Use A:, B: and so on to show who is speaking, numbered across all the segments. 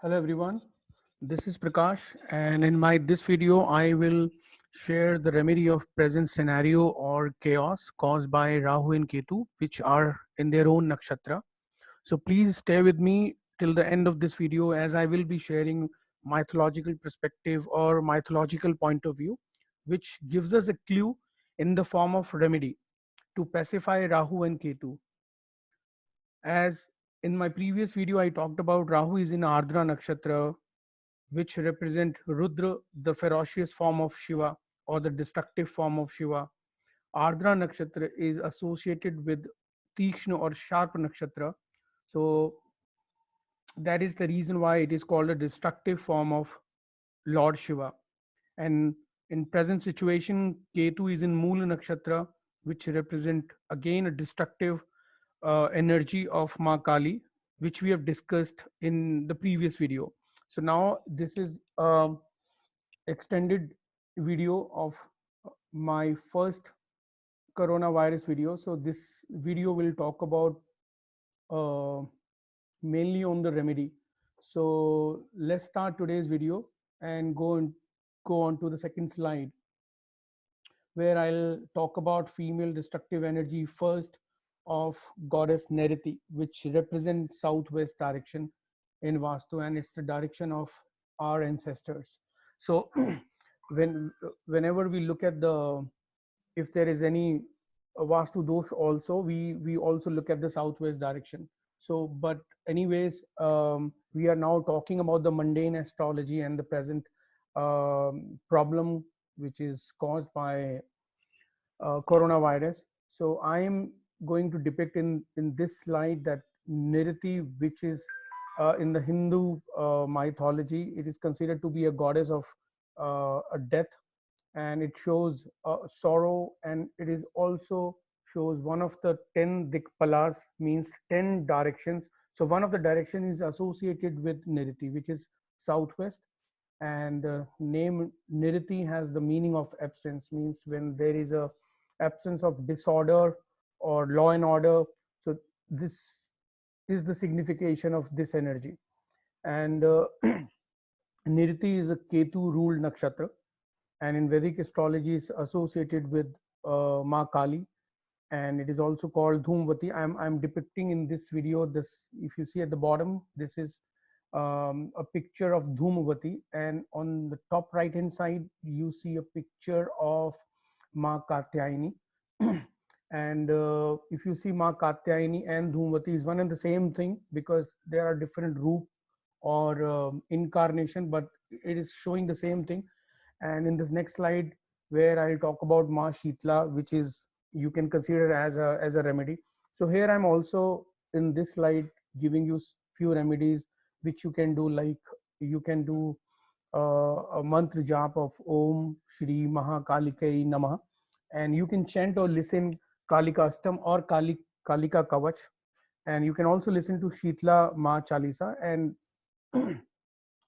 A: Hello everyone, this is Prakash, and in my this video I will share the remedy of present scenario or chaos caused by Rahu and Ketu, which are in their own nakshatra. So please stay with me till the end of this video, as I will be sharing mythological perspective or mythological point of view, which gives us a clue in the form of remedy to pacify Rahu and Ketu. As in my previous video I talked about, Rahu is in Ardra nakshatra, which represent Rudra, the ferocious form of Shiva or the destructive form of Shiva. Ardra nakshatra is associated with Tikshna or sharp nakshatra. So that is the reason why it is called a destructive form of Lord Shiva. And in present situation, Ketu is in Mula nakshatra, which represent again a destructive energy of Ma Kali, which we have discussed in the previous video. So now this is extended video of my first coronavirus video. So this video will talk about uh, mainly on the remedy. So let's start today's video and go on to the second slide, where I'll talk about female destructive energy first of goddess Niruthi, which represents southwest direction in Vastu, and it's the direction of our ancestors. So whenever we look at the, if there is any Vastu dosh also, we also look at the southwest direction. So but anyways, we are now talking about the mundane astrology and the present problem which is caused by coronavirus. So I am going to depict in this slide that Niruthi, which is in the Hindu mythology, it is considered to be a goddess of a death, and it shows sorrow, and it is also shows one of the 10 dikpalas, means 10 directions. So one of the direction is associated with Niruthi, which is southwest, and name Niruthi has the meaning of absence, means when there is a absence of disorder or law and order. So this is the signification of this energy. And Niruthi is a Ketu ruled nakshatra, and in Vedic astrology is associated with Ma Kali, and it is also called Dhumvati. I'm depicting in this video this, if you see at the bottom, this is a picture of Dhumvati, and on the top right hand side you see a picture of Ma Katyaini. And if you see Ma Katyaini and Dhumvati is one and the same thing, because there are different roop or incarnation, but it is showing the same thing. And in this next slide, where I'll talk about Ma Shitla, which is you can consider as a remedy. So here I'm also in this slide giving you few remedies which you can do, like you can do a mantra jap of Om Shri Mahakalikai Namah, and you can chant or listen Kalikastam or Kalika Kavach, and you can also listen to Shitla Ma Chalisa. And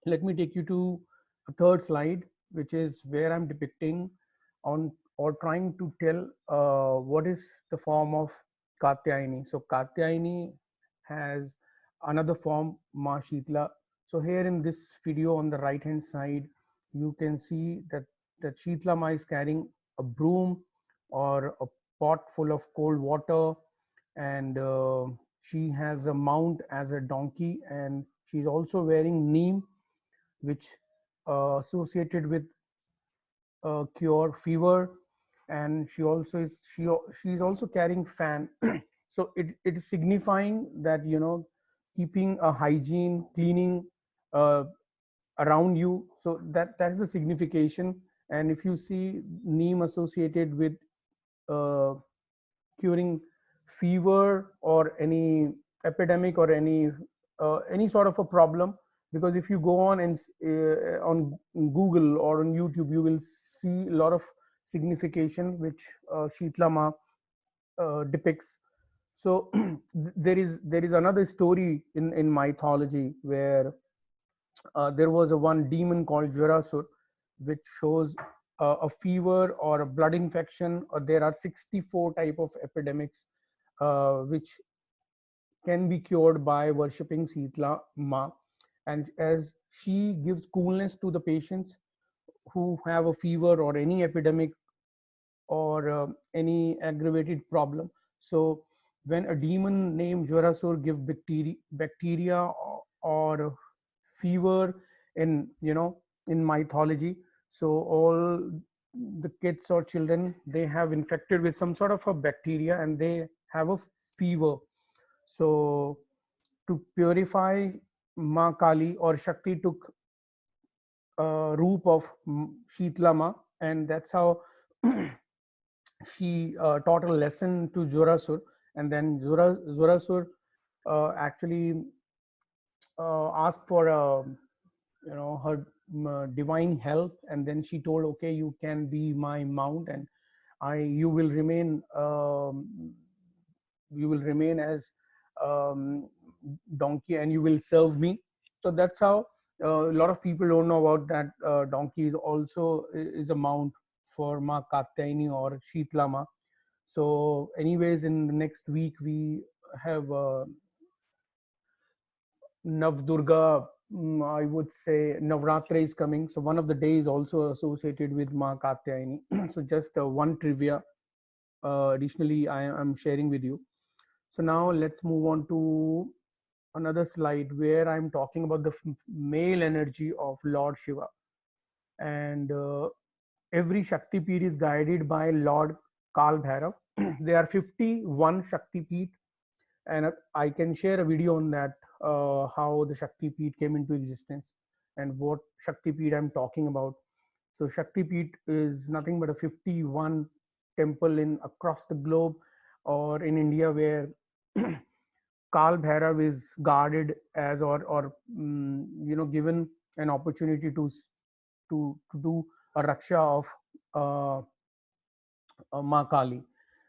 A: let me take you to a third slide, which is where I'm depicting on or trying to tell what is the form of Katyaini. So Katyaini has another form, Ma Shitla. So here in this video on the right hand side, you can see that Shitla Ma is carrying a broom or a pot full of cold water, and she has a mount as a donkey, and she's also wearing neem, which associated with cure fever, and she's also carrying fan. So it is signifying that, you know, keeping a hygiene, cleaning uh, around you. So that's the signification. And if you see neem associated with uh, curing fever or any epidemic or any sort of a problem, because if you go on and on Google or on YouTube, you will see a lot of signification which Shitlama depicts. So there is another story in mythology where there was a one demon called Jvarasur, which shows a fever or a blood infection, or there are 64 type of epidemics which can be cured by worshipping Sitla Ma. and as she gives coolness to the patients who have a fever or any epidemic or any aggravated problem. So when a demon named Jwarasur give bacteria or fever in, you know, in mythology, so all the kids or children, they have infected with some sort of a bacteria and they have a fever. So to purify, Ma Kali or Shakti took roop of Sheetlama, and that's how she taught a lesson to Jwarasur, and then Jwarasur actually asked for her divine help, and then she told, okay, you can be my mount, and I you will remain as donkey, and you will serve me. So that's how a lot of people don't know about that. Donkey is also is a mount for Ma Katyaini or Sheetlama. So anyways, in the next week we have Navdurga, I would say Navratra is coming. So one of the days also associated with Ma Katyayani. So just one trivia additionally I am sharing with you. So now let's move on to another slide where I'm talking about the male energy of Lord Shiva. And every Shakti Peeth is guided by Lord Kal Bhairav. There are 51 Shakti Peeth, and I can share a video on that, how the Shakti Peeth came into existence and what Shakti Peeth I'm talking about. So Shakti Peeth is nothing but a 51 temple in across the globe or in India where Kal Bhairav is guarded as, given an opportunity to do a raksha of Ma Kali.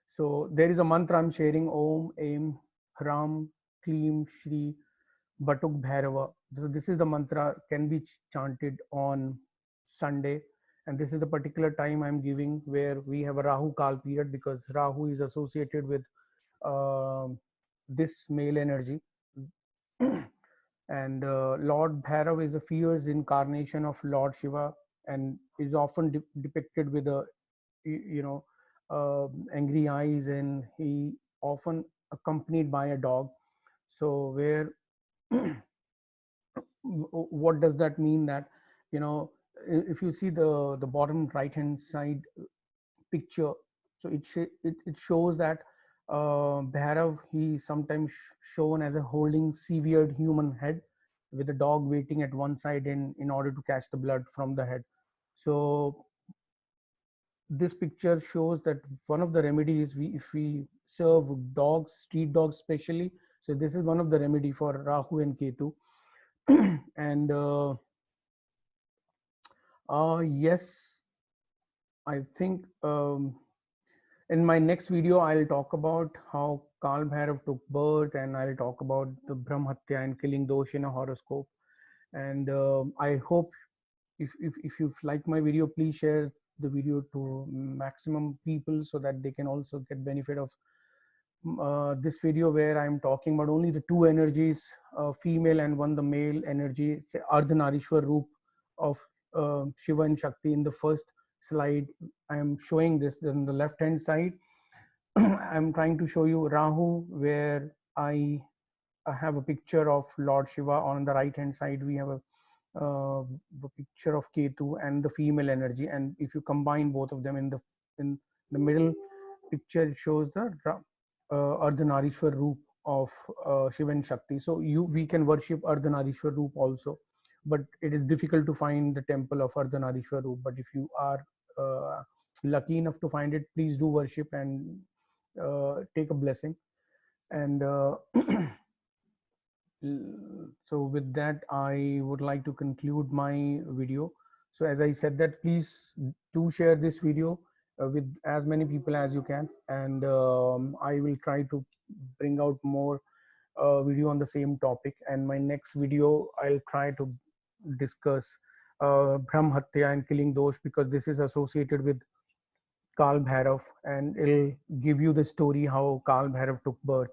A: So there is a mantra I'm sharing: Om Aim Hram Kleem Shri Batuk Bhairava. So this is the mantra, can be chanted on Sunday, and this is the particular time I'm giving where we have a Rahu Kal period, because Rahu is associated with uh, this male energy. And Lord Bhairav is a fierce incarnation of Lord Shiva and is often depicted with a you know angry eyes, and he often accompanied by a dog. So where what does that mean? That, you know, if you see the bottom right hand side picture, so it shows that Bhairav, he sometimes shown as a holding severed human head with a dog waiting at one side in order to catch the blood from the head. So this picture shows that one of the remedies, if we serve dogs, street dogs especially, so this is one of the remedy for Rahu and Ketu. And yes, I think in my next video I'll talk about how Kal Bhairav took birth, and I'll talk about the Brahmatya and killing dosh in a horoscope. And I hope if you've liked my video, please share the video to maximum people so that they can also get benefit of this video, where I'm talking about only the two energies, female and one the male energy. It's Ardhanarishwar Roop of Shiva and Shakti. In the first slide I am showing this. On the left hand side I'm trying to show you Rahu, where I have a picture of Lord Shiva. On the right hand side we have the picture of Ketu and the female energy, and if you combine both of them, in the middle picture it shows the Ardhanarishwar Roop of Shiva and Shakti. So we can worship Ardhanarishwar Roop also, but it is difficult to find the temple of Ardhanarishwar Roop. But if you are lucky enough to find it, please do worship and take a blessing. And so with that I would like to conclude my video. So as I said that, please do share this video with as many people as you can, and I will try to bring out more video on the same topic. And my next video I'll try to discuss Brahmatya and killing dosh, because this is associated with Kal Bhairav, and it'll give you the story how Kal Bhairav took birth.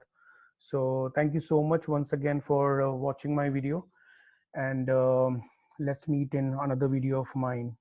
A: So thank you so much once again for watching my video. and let's meet in another video of mine.